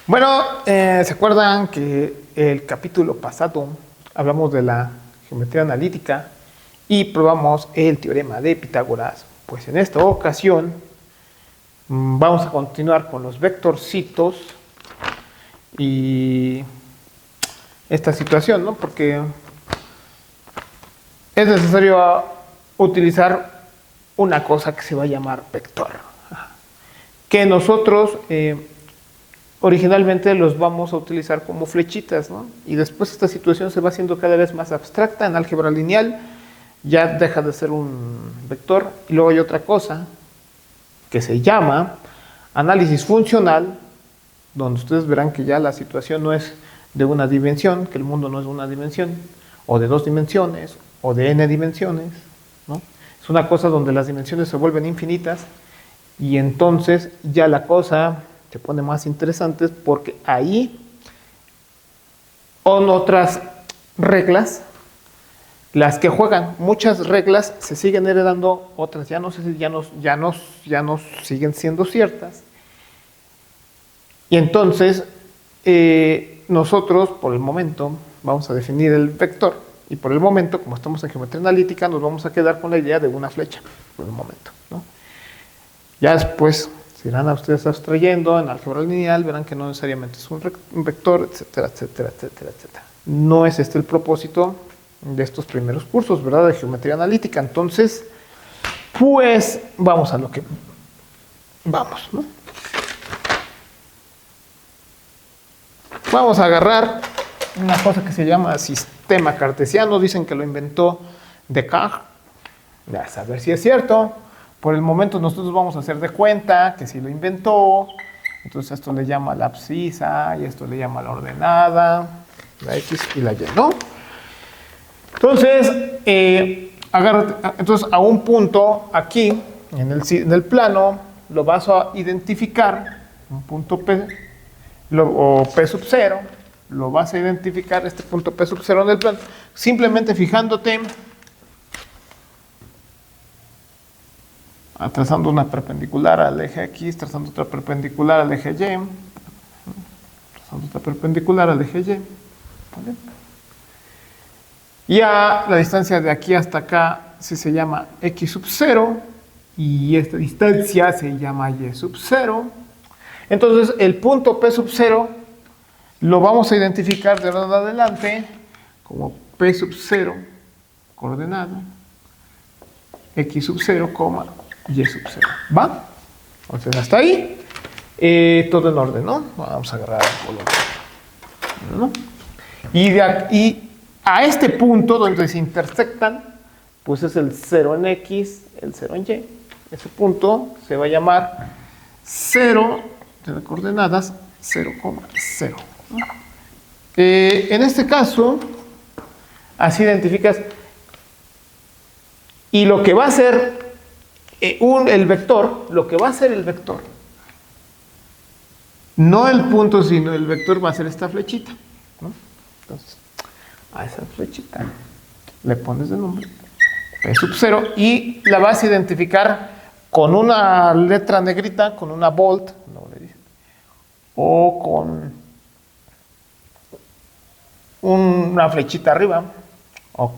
Bueno, ¿se acuerdan que el capítulo pasado hablamos de la geometría analítica y probamos el teorema de Pitágoras? Pues en esta ocasión vamos a continuar con los vectorcitos y esta situación, ¿no? Porque es necesario utilizar una cosa que se va a llamar vector, que nosotros originalmente los vamos a utilizar como flechitas, ¿no? Y después esta situación se va haciendo cada vez más abstracta en álgebra lineal, ya deja de ser un vector, y luego hay otra cosa que se llama análisis funcional, donde ustedes verán que ya la situación no es de una dimensión, que el mundo no es de una dimensión, o de dos dimensiones, o de n dimensiones, ¿no? Es una cosa donde las dimensiones se vuelven infinitas, y entonces ya la cosa se pone más interesante porque ahí son otras reglas las que juegan. Muchas reglas se siguen heredando, otras ya no siguen siendo ciertas. Y entonces nosotros por el momento vamos a definir el vector, y por el momento, como estamos en geometría analítica, nos vamos a quedar con la idea de una flecha por el momento, ¿no? Ya después se irán a ustedes abstrayendo en álgebra lineal, verán que no necesariamente es un vector, etcétera, etcétera, etcétera, etcétera. No es este el propósito de estos primeros cursos, ¿verdad? De geometría analítica. Entonces, pues vamos a lo que vamos, ¿no? Vamos a agarrar una cosa que se llama sistema cartesiano. Dicen que lo inventó Descartes. Ya a saber si es cierto. Por el momento nosotros vamos a hacer de cuenta que sí lo inventó. Entonces esto le llama la abscisa y esto le llama la ordenada, la X y la Y, ¿no? Entonces, entonces a un punto aquí, en el plano, lo vas a identificar, un punto P, o P sub 0, lo vas a identificar, este punto P sub 0 en el plano, simplemente fijándote, trazando una perpendicular al eje X, trazando otra perpendicular al eje Y, trazando otra perpendicular al eje Y, ¿vale? Y a la distancia de aquí hasta acá se llama X sub 0, y esta distancia se llama Y sub 0. Entonces el punto P sub 0 lo vamos a identificar de ahora en adelante como P sub 0 coordenada X sub 0, Y sub 0. ¿Va? Entonces hasta ahí todo en orden, ¿no? Vamos a agarrar el color, ¿no? Y a este punto donde se intersectan, pues es el 0 en X, el 0 en Y. Ese punto se va a llamar 0 de coordenadas 0,0, ¿no? En este caso, así identificas, y lo que va a ser el vector, no el punto, sino el vector va a ser esta flechita, ¿no? Entonces, a esa flechita le pones de nombre P sub 0 y la vas a identificar con una letra negrita, con una bold, no le dicen, o con una flechita arriba, o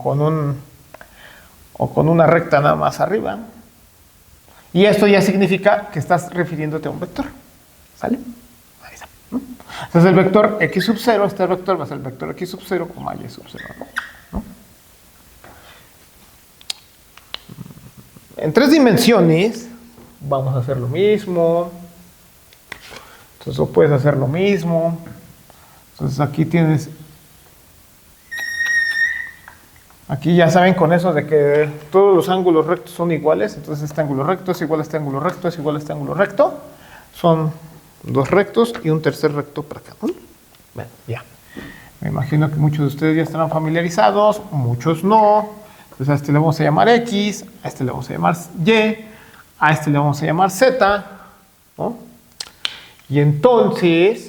con una recta nada más arriba. Y esto ya significa que estás refiriéndote a un vector. ¿Sale? Ahí está, ¿no? Entonces el vector X sub 0, este vector va a ser el vector X sub 0, Y sub 0, ¿no? En 3 dimensiones vamos a hacer lo mismo. Entonces tú puedes hacer lo mismo. Entonces aquí tienes... Aquí ya saben con eso de que todos los ángulos rectos son iguales. Entonces este ángulo recto es igual a este ángulo recto, es igual a este ángulo recto. Son 2 rectos y un tercer recto para acá, ¿no? Bueno, ya. Me imagino que muchos de ustedes ya estarán familiarizados, muchos no. Entonces a este le vamos a llamar X, a este le vamos a llamar Y, a este le vamos a llamar Z, ¿no? Y entonces,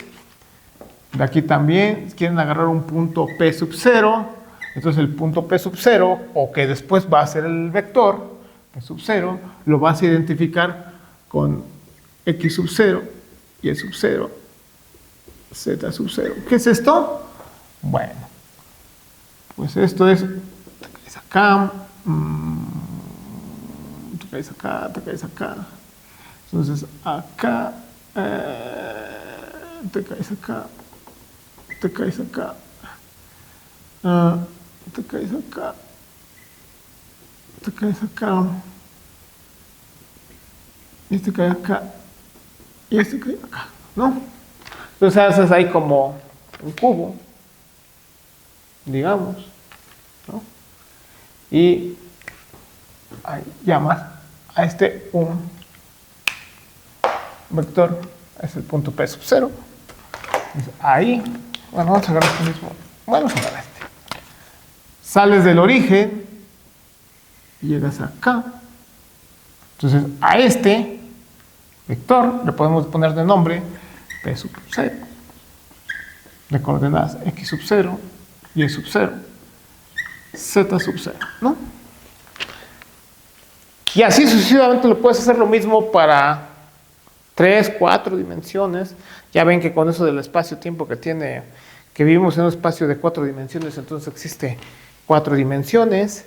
de aquí también quieren agarrar un punto P sub 0. Entonces el punto P sub 0, o que después va a ser el vector P sub 0, lo vas a identificar con X sub 0, Y sub 0, Z sub 0. ¿Qué es esto? Bueno, pues esto es, te caes acá, te caes acá, te caes acá. Entonces acá, te caes acá, te caes acá, te caes acá, te caes acá, y este cae acá, y este cae acá, ¿no? Entonces haces ahí como un cubo, digamos, ¿no? Y ahí llamas a este un vector, es el punto P sub 0. Ahí, bueno, vamos a agarrar este mismo, bueno, vamos a agarrar este. Sales del origen, llegas acá. Entonces a este vector le podemos poner de nombre P sub 0, de coordenadas X sub 0, Y sub 0, Z sub 0, ¿no? Y así sucesivamente lo puedes hacer lo mismo para 3, 4 dimensiones. Ya ven que con eso del espacio-tiempo que vivimos en un espacio de 4 dimensiones, entonces existe 4 dimensiones.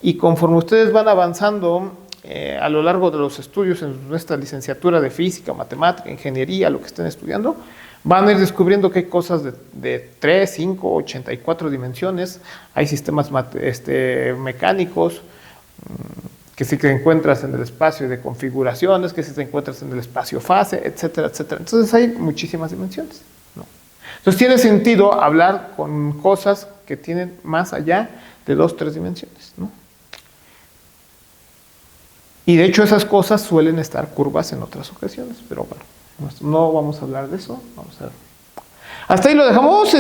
Y conforme ustedes van avanzando a lo largo de los estudios en nuestra licenciatura de física, matemática, ingeniería, lo que estén estudiando, van a ir descubriendo que hay cosas de 3, 5, 84 dimensiones. Hay sistemas mecánicos que sí te encuentras en el espacio de configuraciones, que sí te encuentras en el espacio fase, etcétera, etcétera. Entonces hay muchísimas dimensiones, ¿no? Entonces tiene sentido hablar con cosas que tienen más allá de 2, 3 dimensiones, ¿no? Y de hecho esas cosas suelen estar curvas en otras ocasiones, pero bueno, no vamos a hablar de eso. Vamos a ver. Hasta ahí lo dejamos.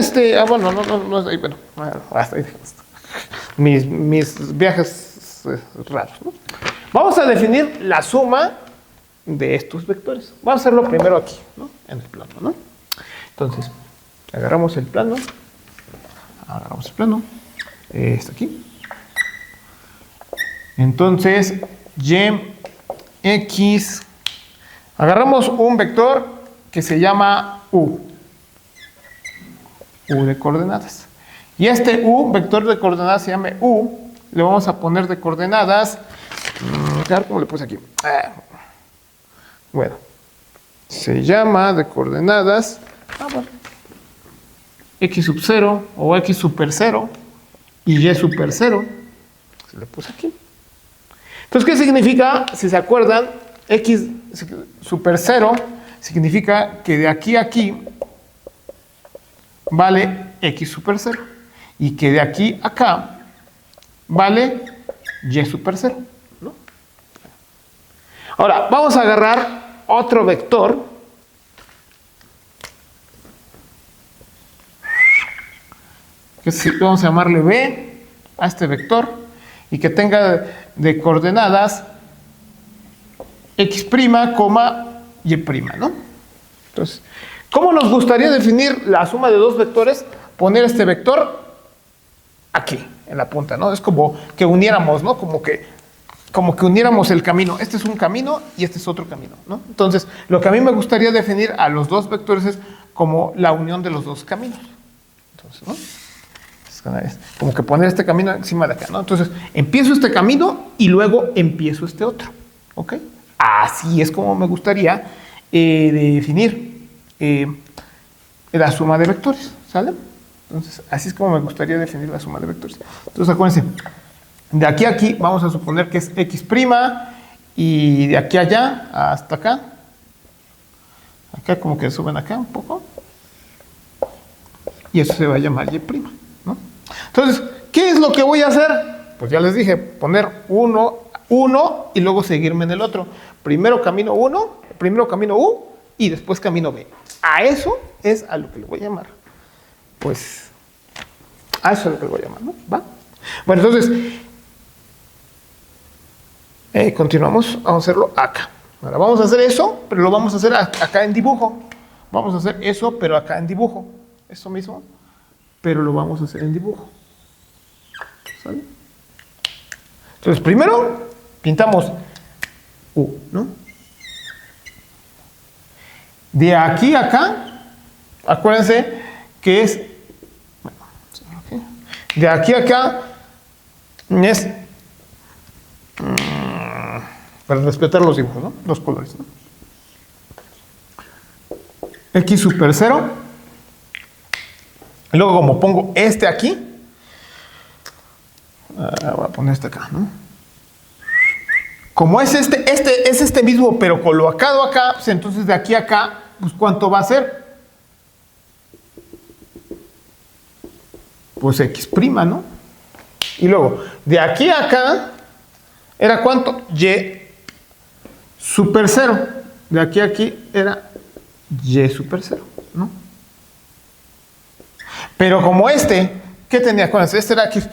Bueno, no, bueno, hasta ahí dejamos. Mis viajes raros, ¿no? Vamos a definir la suma de estos vectores. Vamos a hacerlo primero aquí, ¿no? En el plano, ¿no? Entonces, agarramos el plano. Está aquí. Entonces, y, x, agarramos un vector que se llama u de coordenadas. Y este u, vector de coordenadas, se llama u, le vamos a poner de coordenadas, a ver cómo le puse aquí. Bueno, se llama de coordenadas, x sub 0 o x super 0 y y super 0. Se le puse aquí. Entonces, ¿qué significa? Si se acuerdan, x super 0 significa que de aquí a aquí vale x super 0 y que de aquí a acá vale y super 0, ¿no? Ahora, vamos a agarrar otro vector que vamos a llamarle b a este vector y que tenga de coordenadas x', y', ¿no? Entonces, ¿cómo nos gustaría definir la suma de dos vectores? Poner este vector aquí, en la punta, ¿no? Es como que uniéramos, ¿no? Como que uniéramos el camino. Este es un camino y este es otro camino, ¿no? Entonces, lo que a mí me gustaría definir a los dos vectores es como la unión de los dos caminos. Entonces, ¿no? Es como que poner este camino encima de acá, ¿no? Entonces, empiezo este camino y luego empiezo este otro, ¿ok? Así es como me gustaría definir la suma de vectores, ¿sale? Entonces, así es como me gustaría definir la suma de vectores. Entonces, acuérdense, de aquí a aquí vamos a suponer que es x' y de aquí a allá hasta acá. Acá como que suben acá un poco. Y eso se va a llamar y', ¿no? Entonces, ¿qué es lo que voy a hacer? Pues ya les dije, poner uno y luego seguirme en el otro. Primero camino 1, primero camino u y después camino b. A eso es a lo que le voy a llamar. Pues, a eso es lo que le voy a llamar, ¿no? ¿Va? Bueno, entonces, continuamos, vamos a hacerlo acá. Ahora vamos a hacer eso, pero lo vamos a hacer acá en dibujo. Vamos a hacer eso, pero acá en dibujo. Eso mismo, pero lo vamos a hacer en dibujo. ¿Sale? Entonces, primero pintamos U, ¿no? De aquí a acá, Acuérdense que es, bueno, de aquí a acá es, para respetar los dibujos, ¿no? Los colores, ¿no? X super 0. Y luego como pongo este aquí, voy a poner este acá, ¿no? Como es este mismo, pero colocado acá, pues entonces de aquí a acá, pues ¿cuánto va a ser? Pues X', ¿no? Y luego, de aquí a acá, ¿era cuánto? Y super 0. De aquí a aquí era Y super 0, ¿no? Pero como ¿qué tenía? Acuérdense, este era X'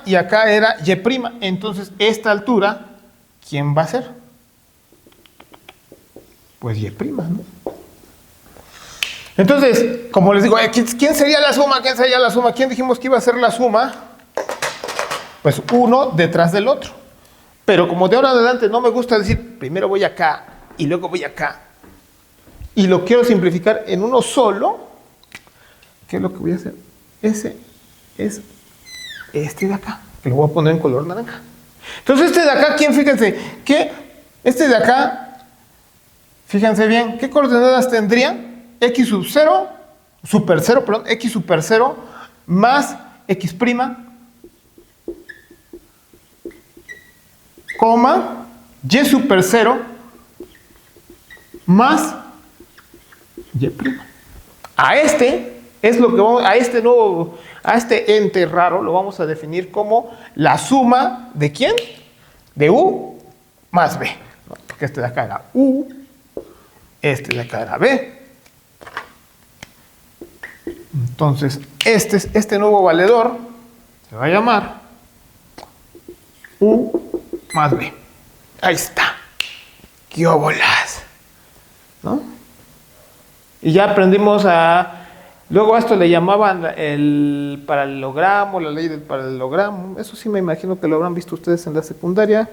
y acá era Y'. Entonces, esta altura, ¿quién va a ser? Pues Y', ¿no? Entonces, como les digo, ¿quién sería la suma? ¿Quién sería la suma? ¿Quién dijimos que iba a ser la suma? Pues uno detrás del otro. Pero como de ahora en adelante no me gusta decir, primero voy acá y luego voy acá, y lo quiero simplificar en uno solo, ¿qué es lo que voy a hacer? Ese es este de acá, que lo voy a poner en color naranja. Entonces este de acá, fíjense, que este de acá, fíjense bien, ¿qué coordenadas tendría? X sub 0, super 0, perdón, X super 0 más X', coma, Y super 0 más Y'. A es lo que vamos, a este ente raro lo vamos a definir como la suma de ¿quién? De U más B, ¿no? Porque este de acá era U, este de acá era B. Entonces, este nuevo valedor se va a llamar U más B. Ahí está. ¡Qué óbolas! ¿No? Y ya aprendimos luego a esto le llamaban el paralelogramo, la ley del paralelogramo. Eso sí me imagino que lo habrán visto ustedes en la secundaria.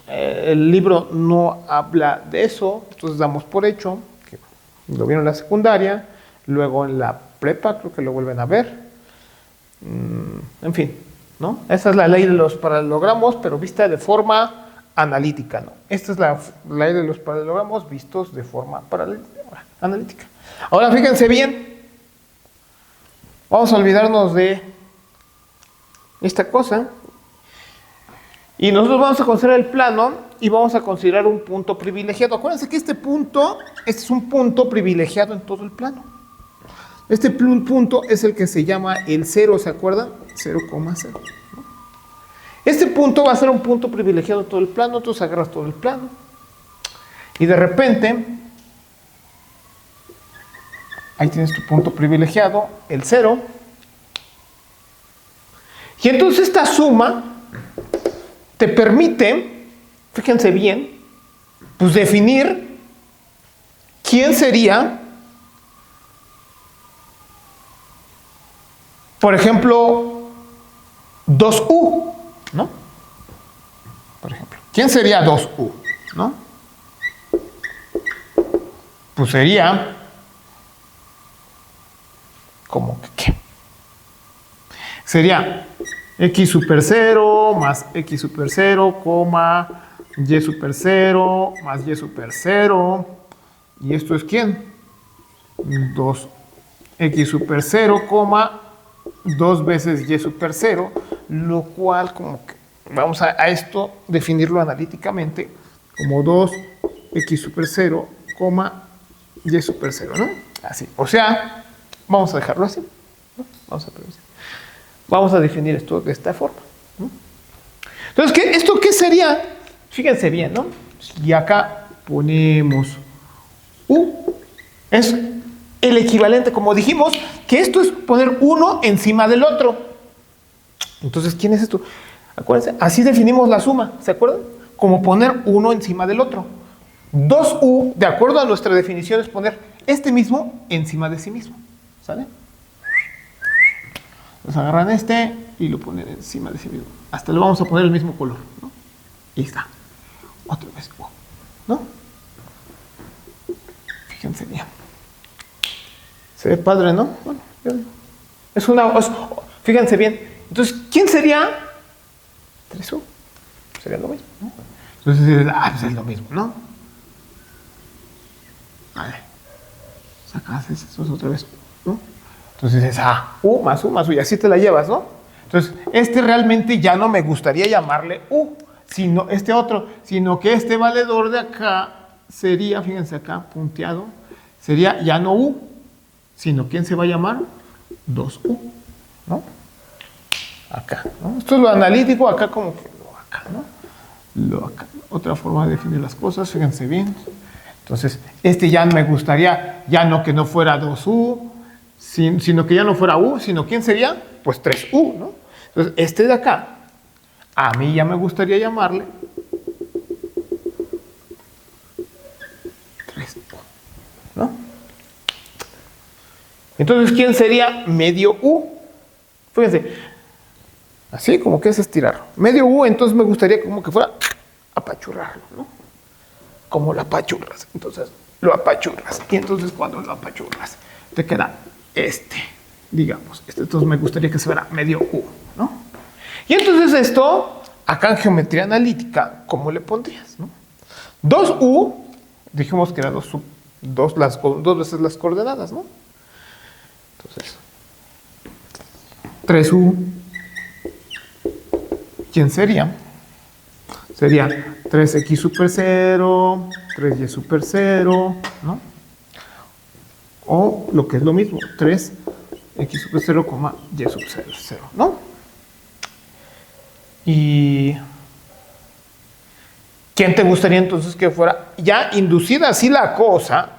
El libro no habla de eso, entonces damos por hecho que lo vieron en la secundaria, luego en la prepa creo que lo vuelven a ver. En fin, ¿no? Esa es la ley de los paralelogramos, pero vista de forma analítica, ¿no? Esta es la ley de los paralelogramos vistos de forma analítica. Ahora fíjense bien, vamos a olvidarnos de esta cosa y nosotros vamos a considerar el plano y vamos a considerar un punto privilegiado. Acuérdense que este es un punto privilegiado en todo el plano. Este punto es el que se llama el 0, ¿se acuerdan? 0,0. ¿no? Este punto va a ser un punto privilegiado en todo el plano, entonces agarras todo el plano y de repente ahí tienes tu punto privilegiado, el 0. Y entonces esta suma te permite, fíjense bien, pues definir quién sería, por ejemplo, 2U, ¿no? Por ejemplo, ¿quién sería 2U, ¿no? Pues sería como que ¿qué? Sería X super 0 más X super 0, coma, Y super 0 más Y super 0. ¿Y esto es quién? 2X super 0, coma, 2 veces Y super 0, lo cual como que vamos a esto definirlo analíticamente como 2X super 0, coma, Y super 0, ¿no? Así, o sea, vamos a dejarlo así, ¿no? Vamos a definir esto de esta forma, ¿no? Entonces, ¿esto qué sería? Fíjense bien, ¿no? Y acá ponemos U, es el equivalente, como dijimos, que esto es poner uno encima del otro. Entonces, ¿quién es esto? Acuérdense, así definimos la suma, ¿se acuerdan? Como poner uno encima del otro. 2U, de acuerdo a nuestra definición, es poner este mismo encima de sí mismo, ¿sale? Entonces agarran y lo ponen encima de sí mismo. Hasta le vamos a poner el mismo color, ¿no? Y está. Otra vez, ¿no? Fíjense bien. Se ve padre, ¿no? Bueno, es una... fíjense bien. Entonces, ¿quién sería? 3U. Sería lo mismo, ¿no? Entonces, pues es lo mismo, ¿no? Vale. Sacas eso otra vez, ¿no? Entonces es U más U, y así te la llevas, ¿no? Entonces, realmente ya no me gustaría llamarle U, sino otro, sino que este valedor de acá sería, fíjense acá, punteado, sería ya no U, sino ¿quién se va a llamar? 2U, ¿no? Acá, ¿no? Esto es lo analítico, acá como que lo acá, ¿no? Lo acá. Otra forma de definir las cosas, fíjense bien. Entonces, ya me gustaría, ya no que no fuera 2U, sino que ya no fuera U, sino ¿quién sería? Pues 3U, ¿no? Entonces, de acá, a mí ya me gustaría llamarle 3U, ¿no? Entonces, ¿quién sería medio U? Fíjense, así como que es estirar. Medio U, entonces me gustaría como que fuera apachurrarlo, ¿no? Como lo apachurras. Entonces, lo apachurras. Y entonces, cuando lo apachurras, te queda digamos. Entonces, me gustaría que se fuera medio U, ¿no? Y entonces esto, acá en geometría analítica, ¿cómo le pondrías, no? 2U, dijimos que era dos veces las coordenadas, ¿no? Entonces, 3U, ¿quién sería? Sería 3x super 0, 3y super 0, ¿no? O lo que es lo mismo, 3x super 0, y super 0, 0, ¿no? ¿Y quién te gustaría entonces que fuera? Ya inducida así la cosa,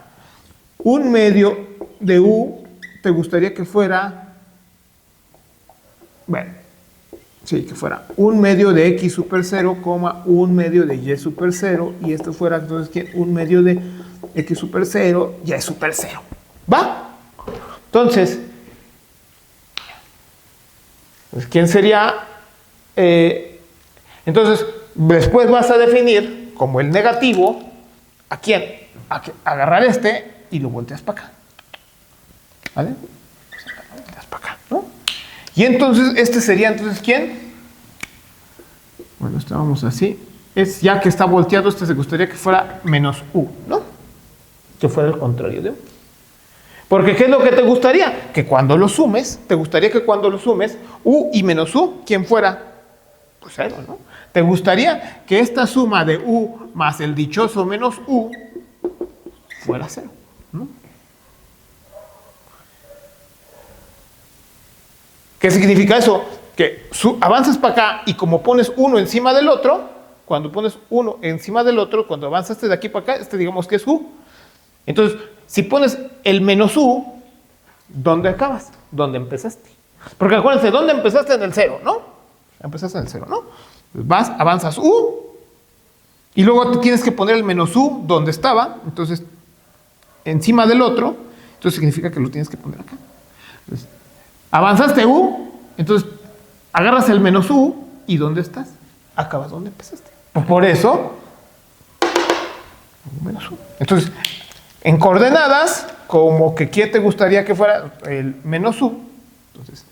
un medio de U, ¿te gustaría que fuera? Bueno, sí, que fuera un medio de x super 0, un medio de y super 0, y esto fuera entonces ¿quién? Un medio de x super 0, y super 0. ¿Va? Entonces, pues, ¿quién sería? Entonces, después vas a definir como el negativo, ¿a quién? Agarrar y lo volteas para acá. ¿Vale? Pues lo volteas para acá, ¿no? Y entonces, sería entonces ¿quién? Bueno, estábamos así. Ya que está volteado, se gustaría que fuera menos U, ¿no? Que fuera el contrario de U. Porque ¿qué es lo que te gustaría? Que cuando lo sumes, U y menos U, ¿quién fuera? Pues 0, ¿no? ¿Te gustaría que esta suma de U más el dichoso menos U fuera 0, ¿no? ¿Qué significa eso? Que avanzas para acá y como pones uno encima del otro, cuando avanzaste de aquí para acá, digamos que es U. Entonces, si pones el menos U, ¿dónde acabas? ¿Dónde empezaste? Porque acuérdense, ¿dónde empezaste? En el 0, ¿no? Empezaste en el 0, ¿no? Avanzas U, y luego te tienes que poner el menos U donde estaba, entonces, encima del otro, entonces significa que lo tienes que poner acá. Entonces, avanzaste U, entonces agarras el menos U, ¿y dónde estás? Acabas donde empezaste. Por eso, menos U. Entonces, en coordenadas, como que ¿quién te gustaría que fuera? El menos U. Entonces,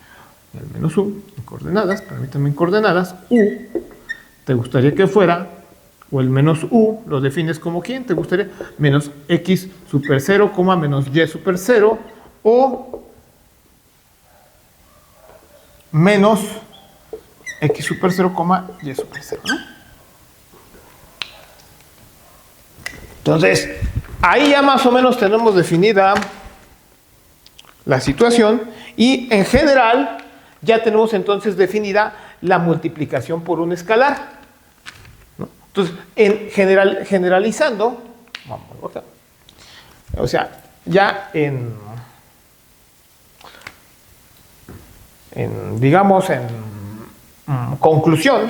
el menos U, en coordenadas, permítanme en coordenadas, U, te gustaría que fuera, o el menos U, lo defines como ¿quién? Te gustaría menos x super 0, menos y super 0, o menos x super 0, y super 0, ¿no? Entonces, ahí ya más o menos tenemos definida la situación y en general ya tenemos entonces definida la multiplicación por un escalar, ¿no? Entonces, generalizando, vamos acá, o sea, ya digamos, en conclusión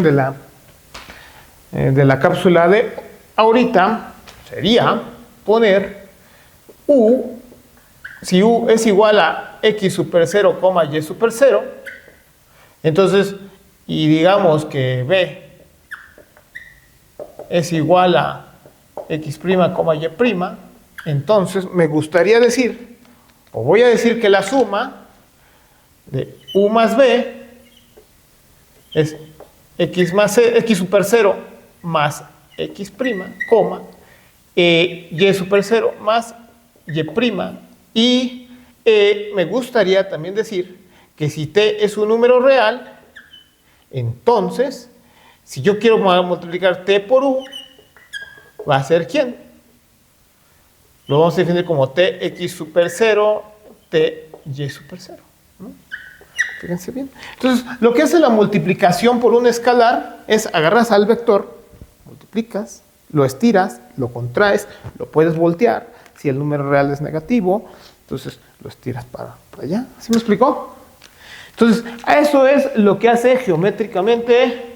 de la cápsula de ahorita, sería poner U, si U es igual a x super 0, y super 0, entonces, y digamos que B es igual a x', y', entonces me gustaría decir, O voy a decir que la suma de u más b es x super 0 más x', coma, y super 0 más y'. Y me gustaría también decir que si t es un número real, entonces, si yo quiero multiplicar t por u, va a ser ¿quién? Lo vamos a definir como tx super 0, ty super 0. ¿No? Fíjense bien. Entonces, lo que hace la multiplicación por un escalar es agarras al vector, multiplicas, lo estiras, lo contraes, lo puedes voltear. Si el número real es negativo, entonces lo estiras para allá. ¿Sí me explicó? Entonces, eso es lo que hace geométricamente.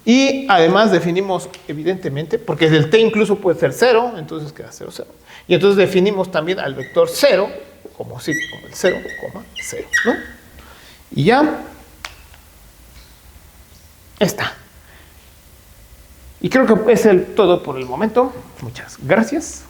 Y además definimos, evidentemente, porque el t incluso puede ser 0, entonces queda 0, 0. Y entonces definimos también al vector 0, como el 0, 0, ¿no? Y ya está. Y creo que es todo por el momento. Muchas gracias.